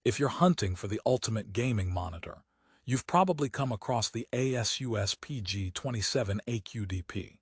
If you're hunting for the ultimate gaming monitor, you've probably come across the ASUS PG27AQDP,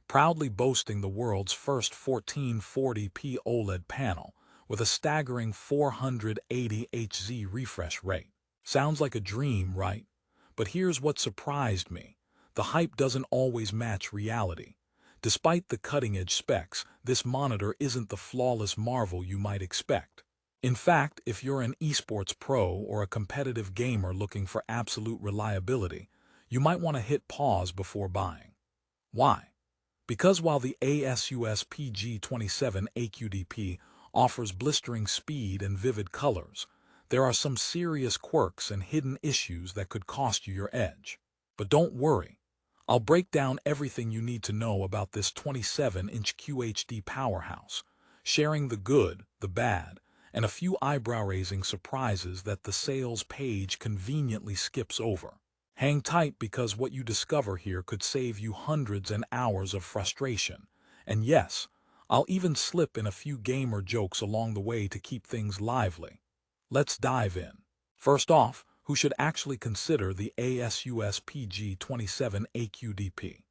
proudly boasting the world's first 1440p OLED panel with a staggering 480 Hz refresh rate. Sounds like a dream, right? But here's what surprised me. The hype doesn't always match reality. Despite the cutting-edge specs, this monitor isn't the flawless marvel you might expect. In fact, if you're an esports pro or a competitive gamer looking for absolute reliability, you might want to hit pause before buying. Why? Because while the ASUS PG27AQDP offers blistering speed and vivid colors, there are some serious quirks and hidden issues that could cost you your edge. But don't worry. I'll break down everything you need to know about this 27-inch QHD powerhouse, sharing the good, the bad, and a few eyebrow-raising surprises that the sales page conveniently skips over. Hang tight because what you discover here could save you hundreds and hours of frustration. And yes, I'll even slip in a few gamer jokes along the way to keep things lively. Let's dive in. First off, who should actually consider the ASUS PG27AQDP?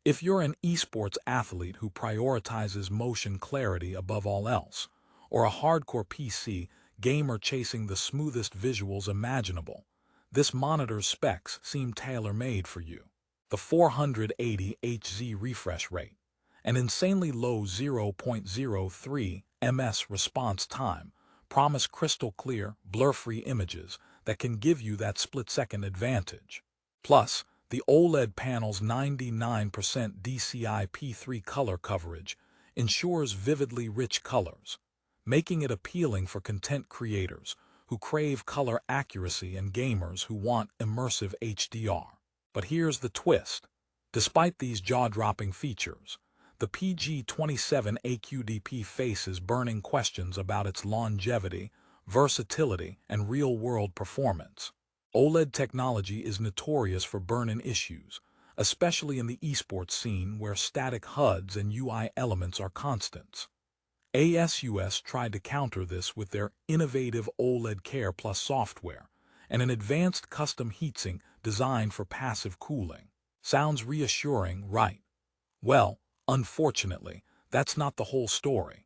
If you're an esports athlete who prioritizes motion clarity above all else, or a hardcore PC gamer chasing the smoothest visuals imaginable, this monitor's specs seem tailor-made for you. The 480 Hz refresh rate, an insanely low 0.03 ms response time, promise crystal-clear, blur-free images that can give you that split-second advantage. Plus, the OLED panel's 99% DCI-P3 color coverage ensures vividly rich colors, making it appealing for content creators who crave color accuracy and gamers who want immersive HDR. But here's the twist. Despite these jaw-dropping features, the PG27AQDP faces burning questions about its longevity, versatility, and real-world performance. OLED technology is notorious for burn-in issues, especially in the esports scene where static HUDs and UI elements are constants. ASUS tried to counter this with their innovative OLED Care Plus software and an advanced custom heatsink designed for passive cooling. Sounds reassuring, right? Well, unfortunately, that's not the whole story.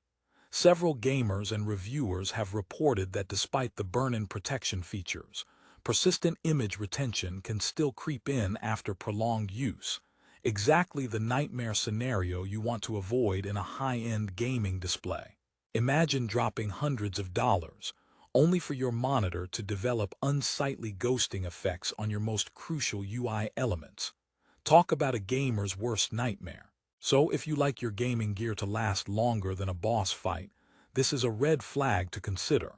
Several gamers and reviewers have reported that despite the burn-in protection features, persistent image retention can still creep in after prolonged use. Exactly the nightmare scenario you want to avoid in a high-end gaming display. Imagine dropping hundreds of dollars, only for your monitor to develop unsightly ghosting effects on your most crucial UI elements. Talk about a gamer's worst nightmare. So if you like your gaming gear to last longer than a boss fight, this is a red flag to consider.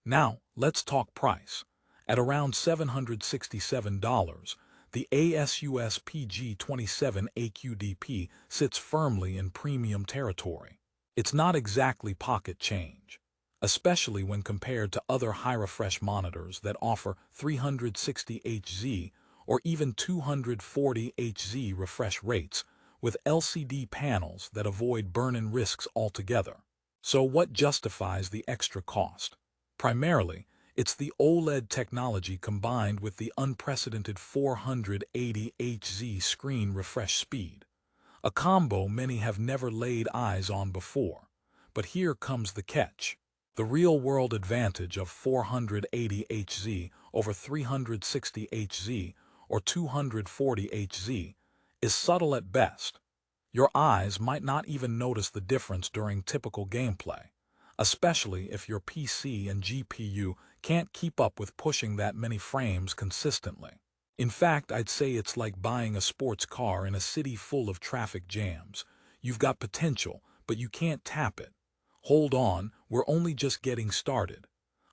Now, let's talk price. At around $767, the ASUS PG27AQDP sits firmly in premium territory. It's not exactly pocket change, especially when compared to other high-refresh monitors that offer 360 Hz or even 240 Hz refresh rates with LCD panels that avoid burn-in risks altogether. So what justifies the extra cost? Primarily, it's the OLED technology combined with the unprecedented 480 Hz screen refresh speed, a combo many have never laid eyes on before. But here comes the catch. The real-world advantage of 480 Hz over 360 Hz or 240 Hz is subtle at best. Your eyes might not even notice the difference during typical gameplay, especially if your PC and GPU can't keep up with pushing that many frames consistently. In fact, I'd say it's like buying a sports car in a city full of traffic jams. You've got potential, but you can't tap it. Hold on, we're only just getting started.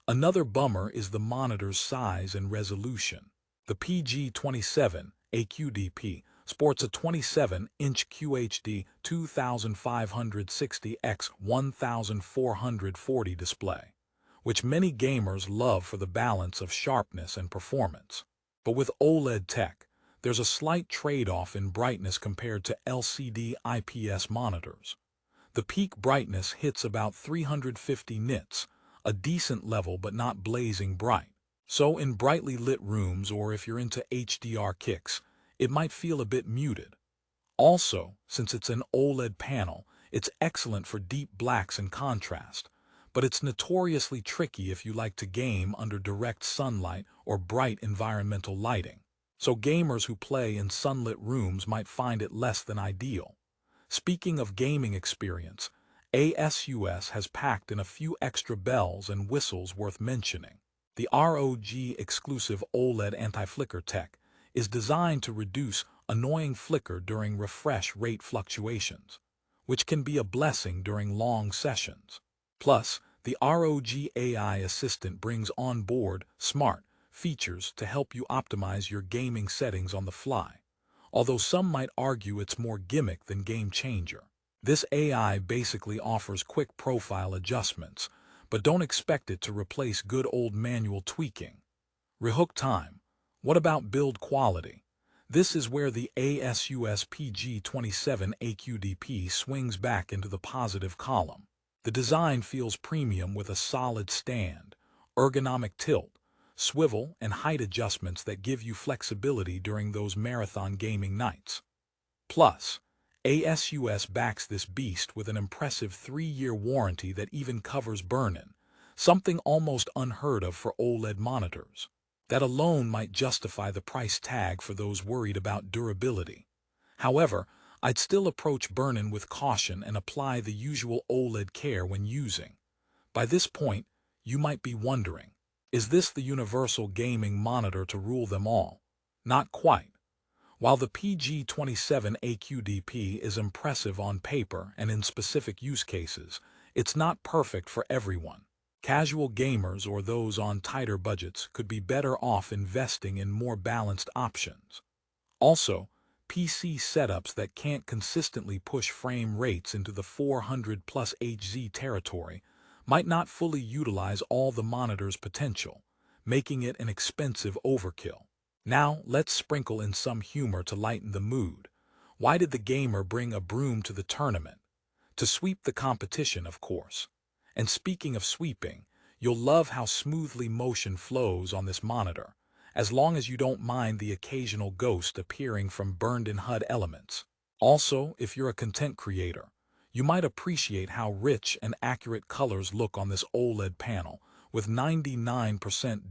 Another bummer is the monitor's size and resolution. The PG27AQDP sports a 27-inch QHD 2560 x 1440 display, which many gamers love for the balance of sharpness and performance. But with OLED tech, there's a slight trade-off in brightness compared to LCD IPS monitors. The peak brightness hits about 350 nits, a decent level but not blazing bright. So in brightly lit rooms, or if you're into HDR kicks, it might feel a bit muted. Also, since it's an OLED panel, it's excellent for deep blacks and contrast, but it's notoriously tricky if you like to game under direct sunlight or bright environmental lighting. So gamers who play in sunlit rooms might find it less than ideal. Speaking of gaming experience, ASUS has packed in a few extra bells and whistles worth mentioning. The ROG exclusive OLED anti-flicker tech is designed to reduce annoying flicker during refresh rate fluctuations, which can be a blessing during long sessions. Plus, the ROG AI Assistant brings on board smart features to help you optimize your gaming settings on the fly, although some might argue it's more gimmick than game changer. This AI basically offers quick profile adjustments, but don't expect it to replace good old manual tweaking. Rehook time. What about build quality? This is where the ASUS PG27AQDP swings back into the positive column. The design feels premium with a solid stand, ergonomic tilt, swivel, and height adjustments that give you flexibility during those marathon gaming nights. Plus, ASUS backs this beast with an impressive 3-year warranty that even covers burn-in, something almost unheard of for OLED monitors. That alone might justify the price tag for those worried about durability. However, I'd still approach burn-in with caution and apply the usual OLED care when using. By this point, you might be wondering, is this the universal gaming monitor to rule them all? Not quite. While the PG27AQDP is impressive on paper and in specific use cases, it's not perfect for everyone. Casual gamers or those on tighter budgets could be better off investing in more balanced options. Also, PC setups that can't consistently push frame rates into the 400 plus Hz territory might not fully utilize all the monitor's potential, making it an expensive overkill. Now, let's sprinkle in some humor to lighten the mood. Why did the gamer bring a broom to the tournament? To sweep the competition, of course. And speaking of sweeping, you'll love how smoothly motion flows on this monitor, as long as you don't mind the occasional ghost appearing from burned-in HUD elements. Also, if you're a content creator, you might appreciate how rich and accurate colors look on this OLED panel, with 99%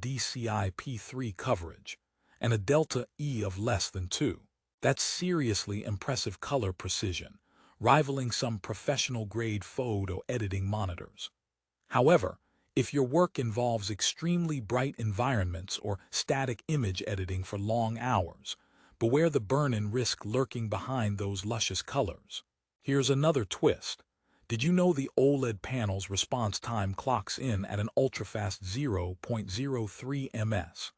DCI-P3 coverage and a delta E of less than 2. That's seriously impressive color precision, rivaling some professional-grade photo editing monitors. However, if your work involves extremely bright environments or static image editing for long hours, beware the burn-in risk lurking behind those luscious colors. Here's another twist. Did you know the OLED panel's response time clocks in at an ultra-fast 0.03 ms?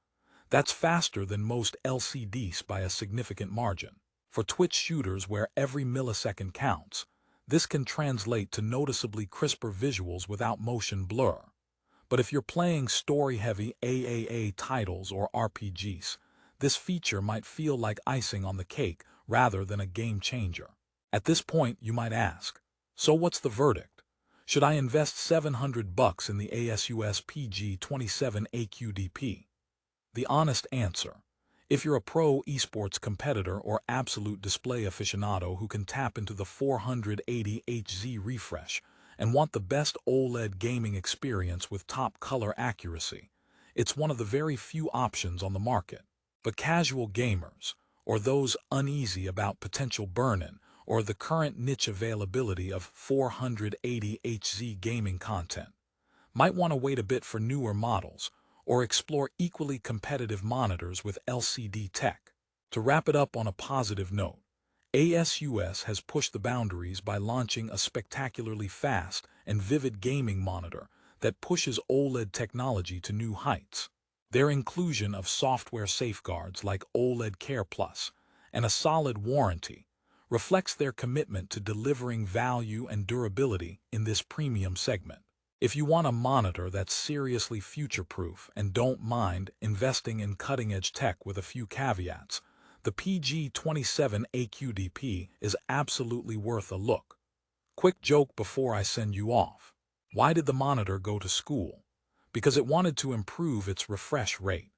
That's faster than most LCDs by a significant margin. For Twitch shooters where every millisecond counts, this can translate to noticeably crisper visuals without motion blur. But if you're playing story-heavy AAA titles or RPGs, this feature might feel like icing on the cake rather than a game changer. At this point, you might ask, so what's the verdict? Should I invest $700 in the ASUS PG27AQDP? The honest answer, if you're a pro esports competitor or absolute display aficionado who can tap into the 480 Hz refresh and want the best OLED gaming experience with top color accuracy, it's one of the very few options on the market. But casual gamers, or those uneasy about potential burn-in or the current niche availability of 480 Hz gaming content, might want to wait a bit for newer models or explore equally competitive monitors with LCD tech. To wrap it up on a positive note, ASUS has pushed the boundaries by launching a spectacularly fast and vivid gaming monitor that pushes OLED technology to new heights. Their inclusion of software safeguards like OLED Care Plus and a solid warranty reflects their commitment to delivering value and durability in this premium segment. If you want a monitor that's seriously future-proof and don't mind investing in cutting-edge tech with a few caveats, the PG27AQDP is absolutely worth a look. Quick joke before I send you off. Why did the monitor go to school? because it wanted to improve its refresh rate.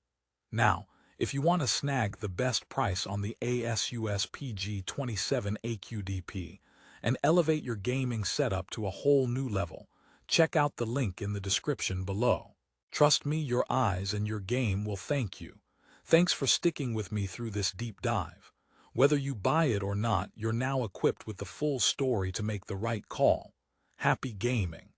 Now, if you want to snag the best price on the ASUS PG27AQDP and elevate your gaming setup to a whole new level, check out the link in the description below. Trust me, your eyes and your game will thank you. Thanks for sticking with me through this deep dive. Whether you buy it or not, you're now equipped with the full story to make the right call. Happy gaming!